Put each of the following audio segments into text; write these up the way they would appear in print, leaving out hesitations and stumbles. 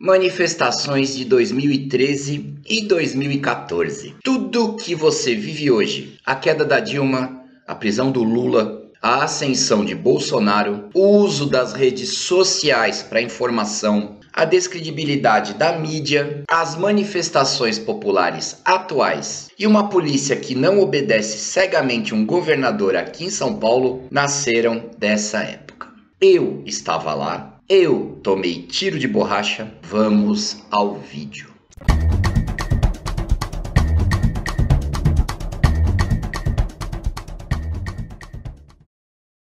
Manifestações de 2013 e 2014. Tudo que você vive hoje, a queda da Dilma, a prisão do Lula, a ascensão de Bolsonaro, o uso das redes sociais para informação, a descredibilidade da mídia, as manifestações populares atuais e uma polícia que não obedece cegamente um governador aqui em São Paulo nasceram dessa época. Eu estava lá. Eu tomei tiro de borracha, vamos ao vídeo.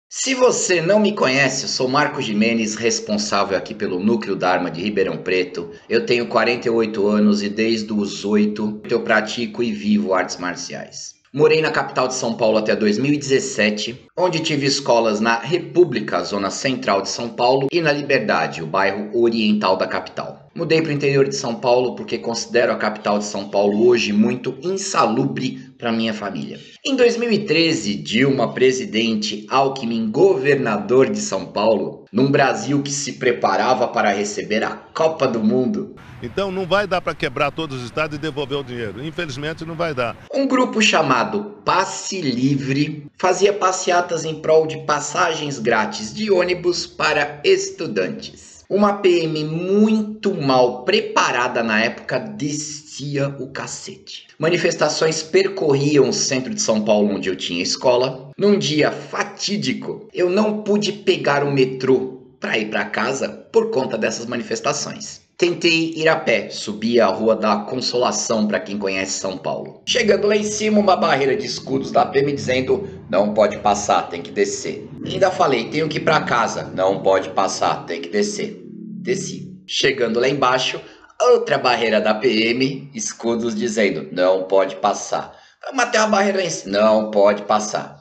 Se você não me conhece, eu sou Marco Gimenez, responsável aqui pelo Núcleo Dharma de Ribeirão Preto. Eu tenho 48 anos e desde os 8 eu pratico e vivo artes marciais. Morei na capital de São Paulo até 2017, onde tive escolas na República, zona central de São Paulo, e na Liberdade, o bairro oriental da capital. Mudei para o interior de São Paulo porque considero a capital de São Paulo hoje muito insalubre para minha família. Em 2013, Dilma presidente, Alckmin governador de São Paulo, num Brasil que se preparava para receber a Copa do Mundo. Então não vai dar para quebrar todos os estados e devolver o dinheiro. Infelizmente não vai dar. Um grupo chamado Passe Livre fazia passeatas em prol de passagens grátis de ônibus para estudantes. Uma PM muito mal preparada na época descia o cacete. Manifestações percorriam o centro de São Paulo, onde eu tinha escola. Num dia fatídico, eu não pude pegar o metrô para ir para casa por conta dessas manifestações. Tentei ir a pé, subi a Rua da Consolação, para quem conhece São Paulo. Chegando lá em cima, uma barreira de escudos da PM dizendo: não pode passar, tem que descer. Ainda falei: tenho que ir para casa, não pode passar, tem que descer. Desci. Chegando lá embaixo, outra barreira da PM, escudos dizendo: não pode passar. Vamos até uma barreira lá em cima, não pode passar.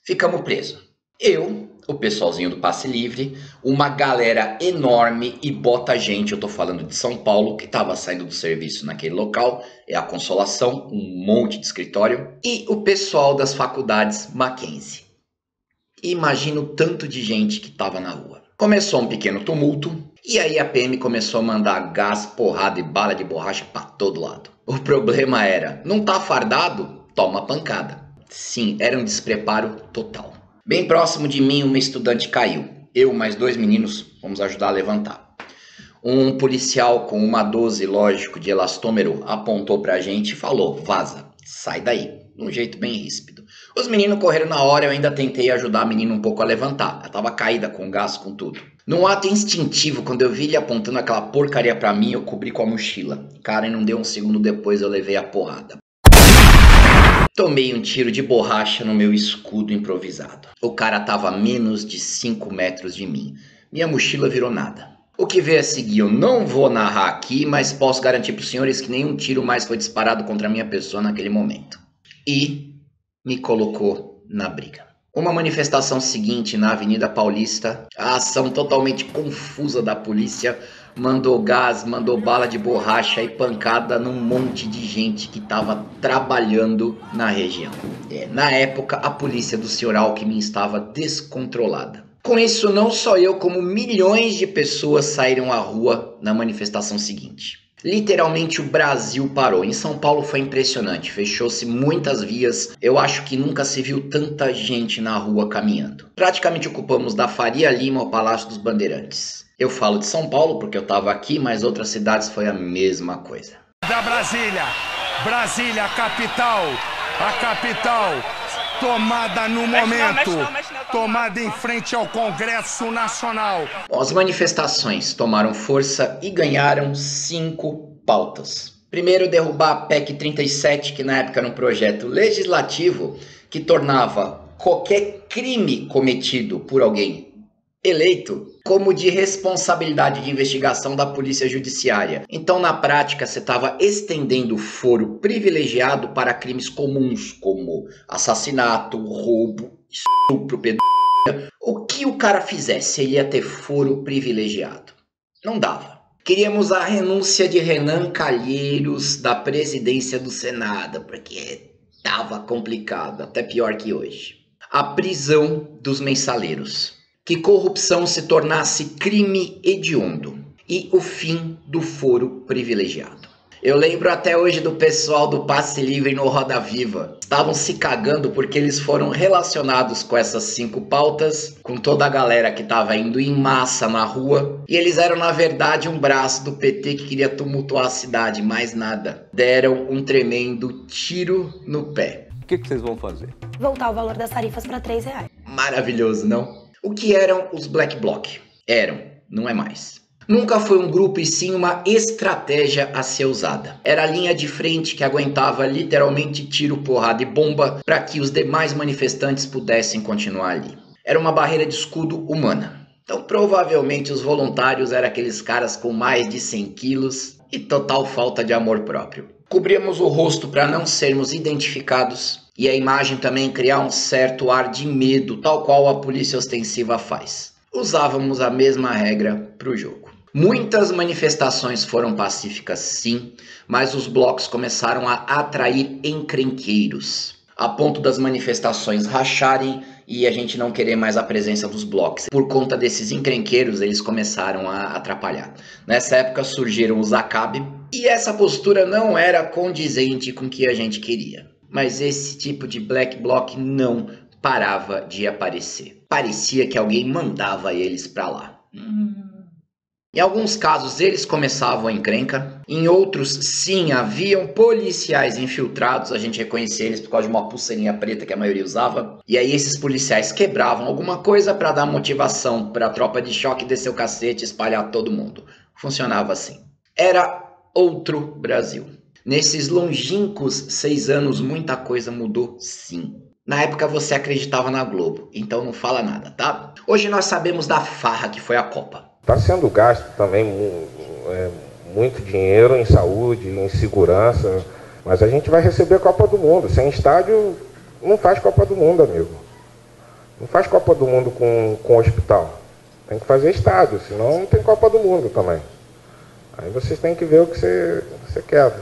Ficamos presos. O pessoalzinho do Passe Livre, uma galera enorme e bota gente, eu tô falando de São Paulo, que tava saindo do serviço naquele local, é a Consolação, um monte de escritório, e o pessoal das faculdades Mackenzie. Imagina o tanto de gente que tava na rua. Começou um pequeno tumulto, e aí a PM começou a mandar gás, porrada e bala de borracha pra todo lado. O problema era, não tá fardado? Toma pancada. Sim, era um despreparo total. Bem próximo de mim, uma estudante caiu. Eu mais 2 meninos fomos ajudar a levantar. Um policial com uma 12, lógico, de elastômero apontou pra gente e falou: vaza, sai daí, de um jeito bem ríspido. Os meninos correram na hora, eu ainda tentei ajudar a menina um pouco a levantar. Ela tava caída com gás, com tudo. Num ato instintivo, quando eu vi ele apontando aquela porcaria pra mim, eu cobri com a mochila. Cara, e não deu um segundo depois, eu levei a porrada. Tomei um tiro de borracha no meu escudo improvisado. O cara tava a menos de 5 metros de mim. Minha mochila virou nada. O que veio a seguir eu não vou narrar aqui, mas posso garantir para os senhores que nenhum tiro mais foi disparado contra a minha pessoa naquele momento. E me colocou na briga. Uma manifestação seguinte na Avenida Paulista, a ação totalmente confusa da polícia mandou gás, mandou bala de borracha e pancada num monte de gente que estava trabalhando na região. Na época, a polícia do Sr. Alckmin estava descontrolada. Com isso, não só eu, como milhões de pessoas saíram à rua na manifestação seguinte. Literalmente o Brasil parou. Em São Paulo foi impressionante, fechou-se muitas vias. Eu acho que nunca se viu tanta gente na rua caminhando. Praticamente ocupamos da Faria Lima ao Palácio dos Bandeirantes. Eu falo de São Paulo porque eu estava aqui, mas outras cidades foi a mesma coisa. Da Brasília, a capital, tomada no momento, tomada em frente ao Congresso Nacional. As manifestações tomaram força e ganharam 5 pautas. Primeiro, derrubar a PEC 37, que na época era um projeto legislativo que tornava qualquer crime cometido por alguém eleito como de responsabilidade de investigação da Polícia Judiciária. Então, na prática, você estava estendendo o foro privilegiado para crimes comuns, como assassinato, roubo, estupro, pedofilia. O que o cara fizesse, ele ia ter foro privilegiado. Não dava. Queríamos a renúncia de Renan Calheiros da presidência do Senado, porque estava complicado, até pior que hoje. A prisão dos mensaleiros. Que corrupção se tornasse crime hediondo e o fim do foro privilegiado. Eu lembro até hoje do pessoal do Passe Livre no Roda Viva. Estavam se cagando porque eles foram relacionados com essas 5 pautas, com toda a galera que estava indo em massa na rua. E eles eram, na verdade, um braço do PT que queria tumultuar a cidade, mais nada. Deram um tremendo tiro no pé. O que vocês vão fazer? Voltar o valor das tarifas para R$3. Maravilhoso, não? O que eram os Black Bloc? Eram, não é mais. Nunca foi um grupo e sim uma estratégia a ser usada. Era a linha de frente que aguentava literalmente tiro, porrada e bomba para que os demais manifestantes pudessem continuar ali. Era uma barreira de escudo humana. Então provavelmente os voluntários eram aqueles caras com mais de 100 quilos e total falta de amor próprio. Cobríamos o rosto para não sermos identificados e a imagem também criar um certo ar de medo, tal qual a polícia ostensiva faz. Usávamos a mesma regra para o jogo. Muitas manifestações foram pacíficas sim, mas os blocos começaram a atrair encrenqueiros, a ponto das manifestações racharem e a gente não querer mais a presença dos blocos. Por conta desses encrenqueiros, eles começaram a atrapalhar. Nessa época surgiram os ACAB e essa postura não era condizente com o que a gente queria. Mas esse tipo de Black Bloc não parava de aparecer. Parecia que alguém mandava eles pra lá. Em alguns casos eles começavam a encrenca, em outros sim haviam policiais infiltrados, a gente reconhecia eles por causa de uma pulseirinha preta que a maioria usava, e aí esses policiais quebravam alguma coisa para dar motivação para a tropa de choque descer o cacete e espalhar todo mundo. Funcionava assim. Era outro Brasil. Nesses longínquos 6 anos muita coisa mudou sim. Na época você acreditava na Globo, então não fala nada, tá? Hoje nós sabemos da farra que foi a Copa. Está sendo gasto também muito dinheiro em saúde, em segurança, mas a gente vai receber a Copa do Mundo. Sem estádio, não faz Copa do Mundo, amigo. Não faz Copa do Mundo com hospital. Tem que fazer estádio, senão não tem Copa do Mundo também. Aí vocês têm que ver o que você quer.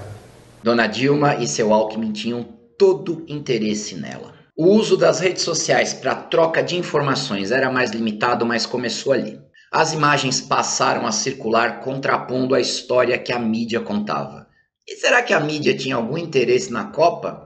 Dona Dilma e seu Alckmin tinham todo interesse nela. O uso das redes sociais para troca de informações era mais limitado, mas começou ali. As imagens passaram a circular contrapondo a história que a mídia contava. E será que a mídia tinha algum interesse na Copa?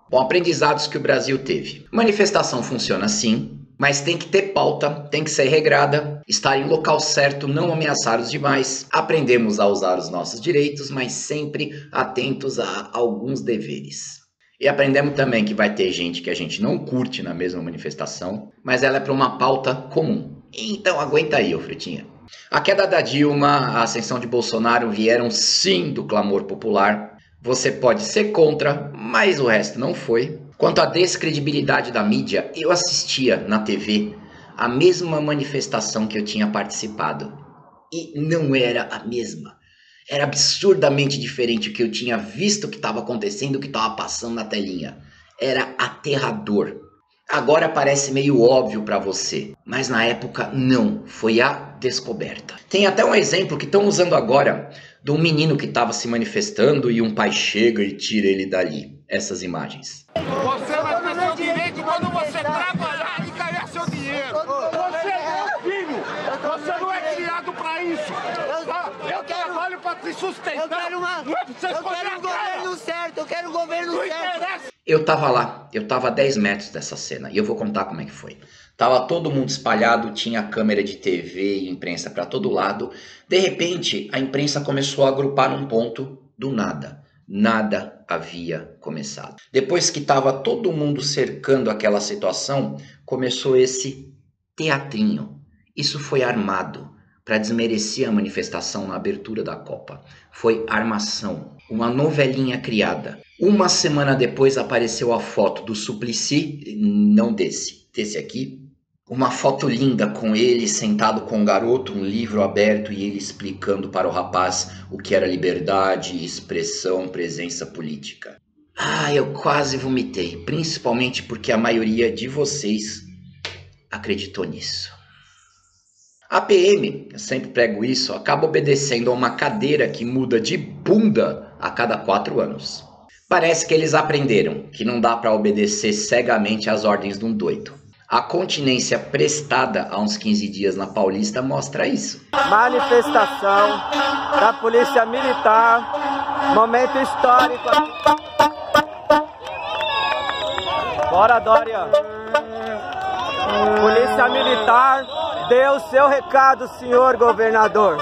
Bom, aprendizados que o Brasil teve. Manifestação funciona sim, mas tem que ter pauta, tem que ser regrada, estar em local certo, não ameaçar os demais. Aprendemos a usar os nossos direitos, mas sempre atentos a alguns deveres. E aprendemos também que vai ter gente que a gente não curte na mesma manifestação, mas ela é para uma pauta comum. Então aguenta aí, ô Frutinha. A queda da Dilma, a ascensão de Bolsonaro vieram sim do clamor popular. Você pode ser contra, mas o resto não foi. Quanto à descredibilidade da mídia, eu assistia na TV a mesma manifestação que eu tinha participado. E não era a mesma. Era absurdamente diferente o que eu tinha visto que estava acontecendo, o que estava passando na telinha. Era aterrador. Agora parece meio óbvio para você, mas na época não, foi a descoberta. Tem até um exemplo que estão usando agora de um menino que estava se manifestando e um pai chega e tira ele dali. Essas imagens. Você vai ter seu direito quando você trabalhar e ganhar seu dinheiro. Você é meu filho, você não é criado para isso. Eu trabalho para te sustentar. Eu quero um governo certo, eu quero um governo certo. Eu tava lá, eu tava a 10 metros dessa cena e eu vou contar como é que foi. Tava todo mundo espalhado, tinha câmera de TV e imprensa para todo lado. De repente, a imprensa começou a agrupar num ponto do nada. Nada havia começado. Depois que tava todo mundo cercando aquela situação, começou esse teatrinho. Isso foi armado para desmerecer a manifestação na abertura da Copa. Foi armação, uma novelinha criada. Uma semana depois apareceu a foto do Suplicy, não desse aqui. Uma foto linda com ele sentado com um garoto, um livro aberto e ele explicando para o rapaz o que era liberdade, expressão, presença política. Eu quase vomitei, principalmente porque a maioria de vocês acreditou nisso. A PM, eu sempre prego isso, acaba obedecendo a uma cadeira que muda de bunda a cada 4 anos. Parece que eles aprenderam que não dá para obedecer cegamente às ordens de um doido. A continência prestada há uns 15 dias na Paulista mostra isso. Manifestação da Polícia Militar, momento histórico. Bora, Dória. Polícia Militar, dê o seu recado, senhor governador.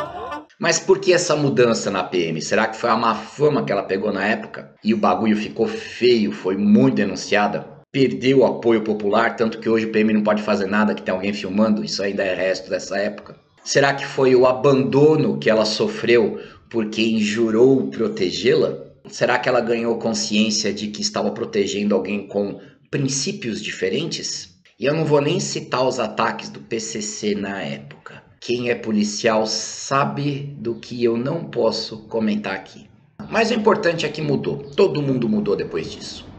Mas por que essa mudança na PM? Será que foi a má fama que ela pegou na época? E o bagulho ficou feio, foi muito denunciada? Perdeu o apoio popular, tanto que hoje o PM não pode fazer nada, que tem alguém filmando? Isso ainda é resto dessa época? Será que foi o abandono que ela sofreu por quem jurou protegê-la? Será que ela ganhou consciência de que estava protegendo alguém com princípios diferentes? E eu não vou nem citar os ataques do PCC na época. Quem é policial sabe do que eu não posso comentar aqui. Mas o importante é que mudou. Todo mundo mudou depois disso.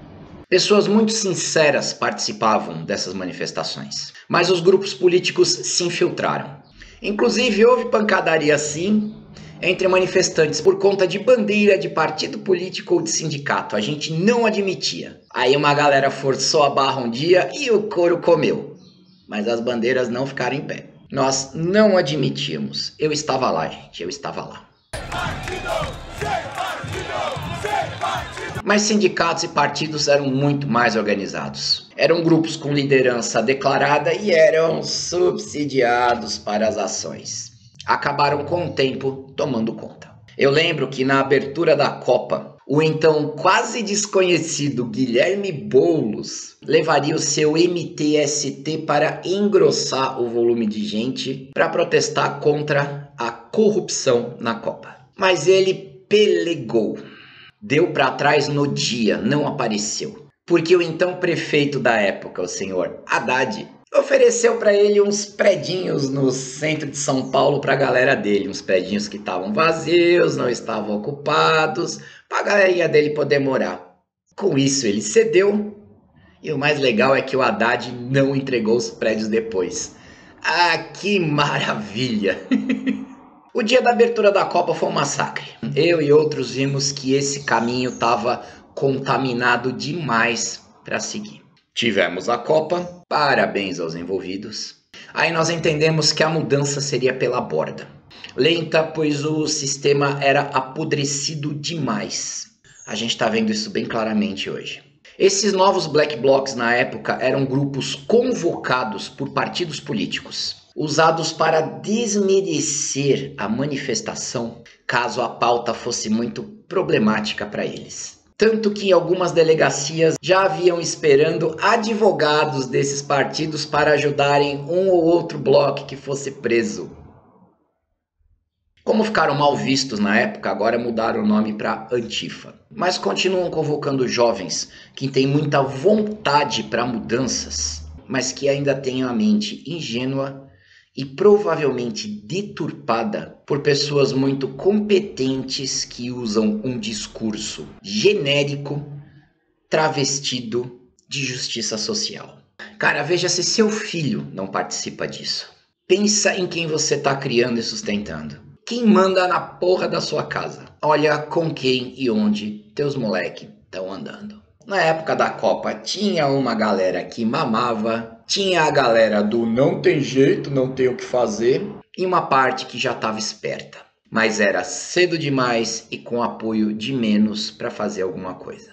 Pessoas muito sinceras participavam dessas manifestações. Mas os grupos políticos se infiltraram. Inclusive houve pancadaria sim entre manifestantes por conta de bandeira de partido político ou de sindicato. A gente não admitia. Aí uma galera forçou a barra um dia e o couro comeu. Mas as bandeiras não ficaram em pé. Nós não admitíamos. Eu estava lá, gente. Eu estava lá. Mas sindicatos e partidos eram muito mais organizados. Eram grupos com liderança declarada e eram subsidiados para as ações. Acabaram com o tempo tomando conta. Eu lembro que na abertura da Copa, o então quase desconhecido Guilherme Boulos levaria o seu MTST para engrossar o volume de gente para protestar contra a corrupção na Copa. Mas ele pelegou. Deu para trás no dia, não apareceu. Porque o então prefeito da época, o senhor Haddad, ofereceu para ele uns predinhos no centro de São Paulo para a galera dele. Uns predinhos que estavam vazios, não estavam ocupados, para a galerinha dele poder morar. Com isso ele cedeu. E o mais legal é que o Haddad não entregou os prédios depois. Ah, que maravilha! O dia da abertura da Copa foi um massacre. Eu e outros vimos que esse caminho estava contaminado demais para seguir. Tivemos a Copa, parabéns aos envolvidos. Aí nós entendemos que a mudança seria pela borda. Lenta, pois o sistema era apodrecido demais. A gente está vendo isso bem claramente hoje. Esses novos black blocs na época eram grupos convocados por partidos políticos, usados para desmerecer a manifestação caso a pauta fosse muito problemática para eles. Tanto que em algumas delegacias já haviam esperando advogados desses partidos para ajudarem um ou outro bloco que fosse preso. Como ficaram mal vistos na época, agora mudaram o nome para Antifa. Mas continuam convocando jovens que têm muita vontade para mudanças, mas que ainda têm a mente ingênua e provavelmente deturpada por pessoas muito competentes que usam um discurso genérico, travestido de justiça social. Cara, veja se seu filho não participa disso. Pensa em quem você está criando e sustentando. Quem manda na porra da sua casa? Olha com quem e onde teus moleque estão andando. Na época da Copa tinha uma galera que mamava, tinha a galera do não tem jeito, não tem o que fazer, e uma parte que já estava esperta. Mas era cedo demais e com apoio de menos para fazer alguma coisa.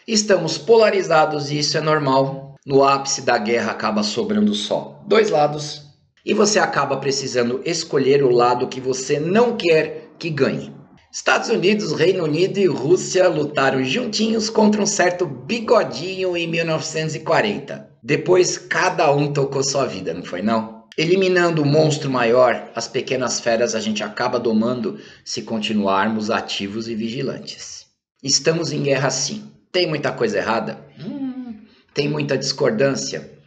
Estamos polarizados e isso é normal. No ápice da guerra acaba sobrando só dois lados. E você acaba precisando escolher o lado que você não quer que ganhe. Estados Unidos, Reino Unido e Rússia lutaram juntinhos contra um certo bigodinho em 1940. Depois cada um tocou sua vida, não foi não? Eliminando o monstro maior, as pequenas feras a gente acaba domando se continuarmos ativos e vigilantes. Estamos em guerra sim. Tem muita coisa errada? Tem muita discordância?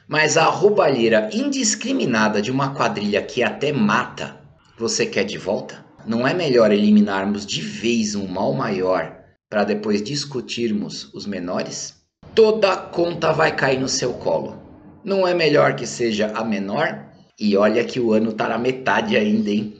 Mas a roubalheira indiscriminada de uma quadrilha que até mata, você quer de volta? Não é melhor eliminarmos de vez um mal maior para depois discutirmos os menores? Toda a conta vai cair no seu colo. Não é melhor que seja a menor? E olha que o ano tá na metade ainda, hein?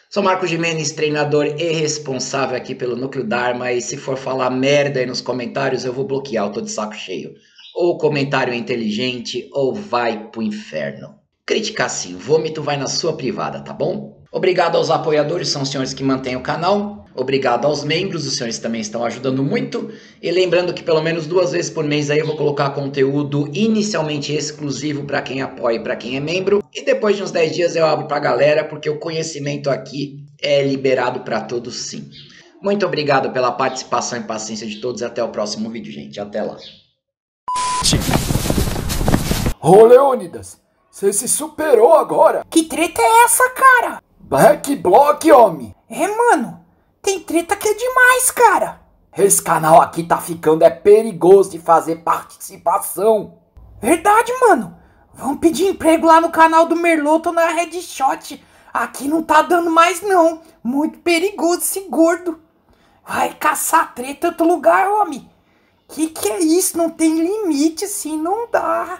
Sou Marcos Gimenez, treinador e responsável aqui pelo Núcleo Dharma. E se for falar merda aí nos comentários, eu vou bloquear, eu tô de saco cheio. ou comentário inteligente, ou vai pro inferno. Criticar sim, vômito vai na sua privada, tá bom? Obrigado aos apoiadores, são os senhores que mantêm o canal. Obrigado aos membros, os senhores também estão ajudando muito. E lembrando que pelo menos 2 vezes por mês aí eu vou colocar conteúdo inicialmente exclusivo para quem apoia e para quem é membro. E depois de uns 10 dias eu abro pra galera, porque o conhecimento aqui é liberado para todos sim. Muito obrigado pela participação e paciência de todos. Até o próximo vídeo, gente. Até lá. Ô Leônidas, você se superou agora. Que treta é essa, cara? Backblock, homem. Mano, tem treta que é demais, cara. Esse canal aqui tá ficando perigoso de fazer participação. Verdade, mano. Vamos pedir emprego lá no canal do Merloto na Headshot. Aqui não tá dando mais não. Muito perigoso esse gordo. Vai caçar treta em outro lugar, homem. Que é isso? Não tem limite assim, não dá.